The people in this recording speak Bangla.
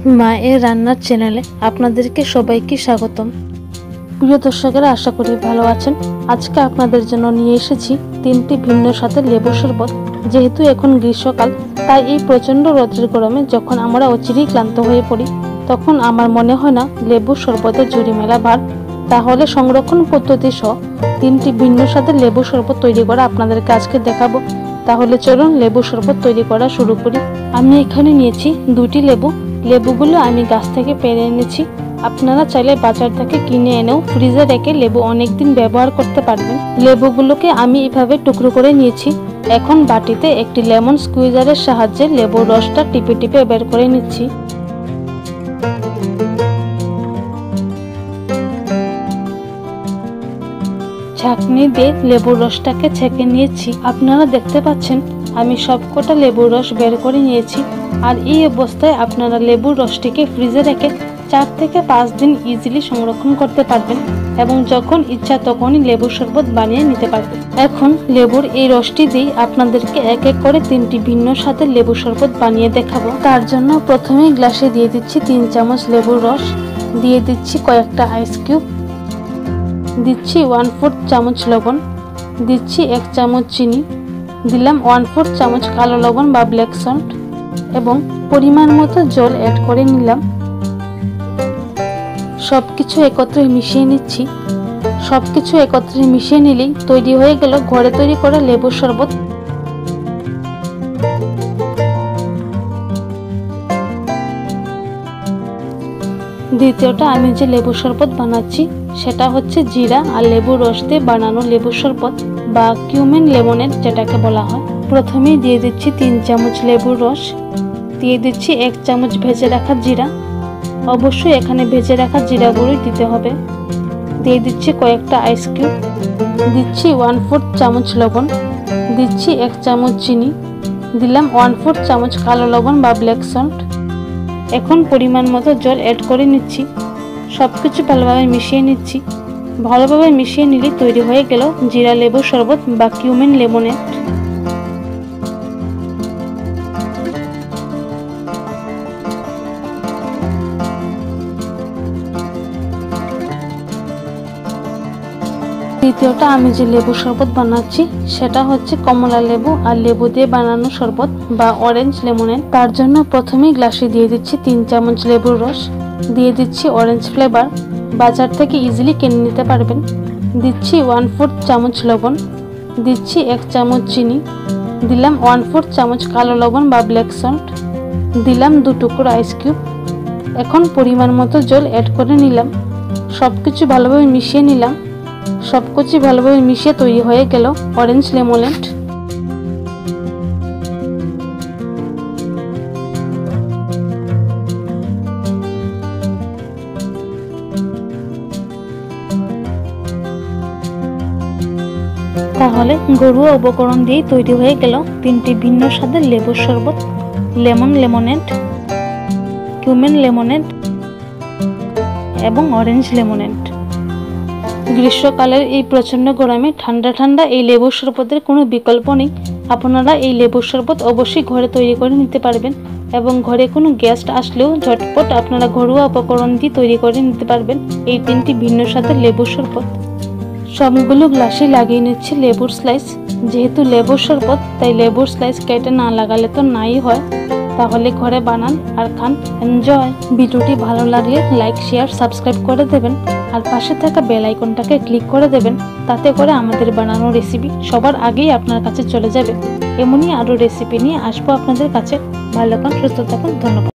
মা এর রান্নার চ্যানেলে আপনাদেরকে সবাইকে স্বাগতম। প্রিয় দর্শকেরা, আশা করি ভালো আছেন। আজকে আপনাদের জন্য নিয়ে এসেছি তিনটি ভিন্ন স্বাদের লেবু শরবত। যেহেতু এখন গ্রীষ্মকাল, তাই এই প্রচণ্ড রোদের গরমে যখন আমরা অচিরেই ক্লান্ত হয়ে পড়ি, তখন আমার মনে হয় না লেবু শরবতের জুড়ি মেলা ভার। তাহলে সংরক্ষণ পদ্ধতি সহ তিনটি ভিন্ন স্বাদের লেবু শরবত তৈরি করা আপনাদেরকে আজকে দেখাবো। তাহলে চলুন লেবু শরবত তৈরি করা শুরু করি। আমি এখানে নিয়েছি 2টি লেবু। লেবুগুলো আমি গাছ থেকে পেড়ে এনেছি। আপনারা চাইলে বাজার থেকে কিনে এনেও ফ্রিজে রেখে লেবু অনেকদিন ব্যবহার করতে পারবেন। লেবুগুলোকে আমি এভাবে টুকরো করে নিয়েছি। এখন বাটিতে একটি লেমন স্কুইজারের সাহায্যে লেবুর রসটা টিপে টিপে বের করে নিচ্ছি। ছাঁকনি দিয়ে লেবুর রসটাকে ছেঁকে নিয়েছি। আপনারা দেখতে পাচ্ছেন আমি সবকটা লেবুর রস বের করে নিয়েছি। আর এই অবস্থায় আপনারা লেবুর রসটিকে ফ্রিজে রেখে 4 থেকে 5 দিন ইজিলি সংরক্ষণ করতে পারবেন এবং যখন ইচ্ছা তখনই লেবুর শরবত বানিয়ে নিতে পারবেন। এখন লেবুর এই রসটি দিয়ে আপনাদেরকে এক এক করে 3টি ভিন্ন স্বাদের লেবু শরবত বানিয়ে দেখাবো। তার জন্য প্রথমেই গ্লাসে দিয়ে দিচ্ছি 3 চামচ লেবুর রস, দিয়ে দিচ্ছি কয়েকটা আইস কিউব, দিচ্ছি 1/4 চামচ লবণ, দিচ্ছি 1 চামচ চিনি, দিলাম 1/4 চামচ কালো লবণ বা ব্ল্যাক সল্ট এবং পরিমাণ মতো জল অ্যাড করে নিলাম। সবকিছু একত্রে মিশিয়ে নিচ্ছি। সবকিছু একত্রে মিশিয়ে নিলেই তৈরি হয়ে গেল ঘরে তৈরি করা লেবুর শরবত। দ্বিতীয়টা আমি যে লেবু শরবত বানাচ্ছি সেটা হচ্ছে জিরা আর লেবুর রস দিয়ে বানানো লেবু শরবত বা কিউমেন লেমনেড যেটাকে বলা হয়। প্রথমেই দিয়ে দিচ্ছি 3 চামচ লেবুর রস, দিয়ে দিচ্ছি 1 চামচ ভেজে রাখা জিরা। অবশ্যই এখানে ভেজে রাখা জিরা গুঁড়োই দিতে হবে। দিয়ে দিচ্ছি কয়েকটা আইস কিউব, দিচ্ছি 1/4 চামচ লবণ, দিচ্ছি 1 চামচ চিনি, দিলাম 1/4 চামচ কালো লবণ বা ব্ল্যাক সল্ট। এখন পরিমাণ মতো জল অ্যাড করে নিচ্ছি। সবকিছু ভালোভাবে মিশিয়ে নিচ্ছি। ভালোভাবে মিশিয়ে নিলে তৈরি হয়ে গেল জিরা লেবু শরবত বা কিউমেন লেমনেড। দ্বিতীয়টা আমি যে লেবু শরবত বানাচ্ছি সেটা হচ্ছে কমলা লেবু আর লেবু দিয়ে বানানো শরবত বা অরেঞ্জ লেমনেড। তার জন্য প্রথমেই গ্লাসে দিয়ে দিচ্ছি 3 চামচ লেবুর রস, দিয়ে দিচ্ছি অরেঞ্জ ফ্লেভার, বাজার থেকে ইজিলি কিনে নিতে পারবেন। দিচ্ছি 1/4 চামচ লবণ, দিচ্ছি 1 চামচ চিনি, দিলাম 1/4 চামচ কালো লবণ বা ব্ল্যাক সল্ট, দিলাম 2 টুকরো আইস কিউব। এখন পরিমাণ মতো জল অ্যাড করে নিলাম। সবকিছু ভালোভাবে মিশিয়ে নিলাম। সবকিছু ভালোভাবে মিশিয়ে তৈরি হয়ে গেল অরেঞ্জ লেমনেড। তাহলে ঘরোয়া উপকরণ দিয়ে তৈরি হয়ে গেল 3টি ভিন্ন স্বাদের লেবুর শরবত, লেমন লেমনেড, কিউমেন লেমনেড এবং অরেঞ্জ লেমনেড। গ্রীষ্মকালের এই প্রচণ্ড গরমে ঠান্ডা ঠান্ডা এই লেবুর শরবতের কোনো বিকল্প নেই। আপনারা এই লেবুর শরবত অবশ্যই ঘরে তৈরি করে নিতে পারবেন এবং ঘরে কোনো গেস্ট আসলেও ঝটপট আপনারা ঘরোয়া উপকরণ দিয়ে তৈরি করে নিতে পারবেন এই 3টি ভিন্ন স্বাদের লেবুর শরবত। সবগুলো গ্লাসে লাগিয়ে নিচ্ছি লেবুর স্লাইস। যেহেতু লেবুর শরবত তাই লেবুর স্লাইস কেটে না লাগালে তো নাই হয়। তাহলে ঘরে বানান আর খান। এনজয়। ভিডিওটি ভালো লাগলে লাইক, শেয়ার, সাবস্ক্রাইব করে দেবেন আর পাশে থাকা বেল আইকনটাকে ক্লিক করে দেবেন। তাতে করে আমাদের বানানো রেসিপি সবার আগেই আপনার কাছে চলে যাবে। এমনই আরও রেসিপি নিয়ে আসবো আপনাদের কাছে। ভালো থাকুন, সুস্থ থাকুন। ধন্যবাদ।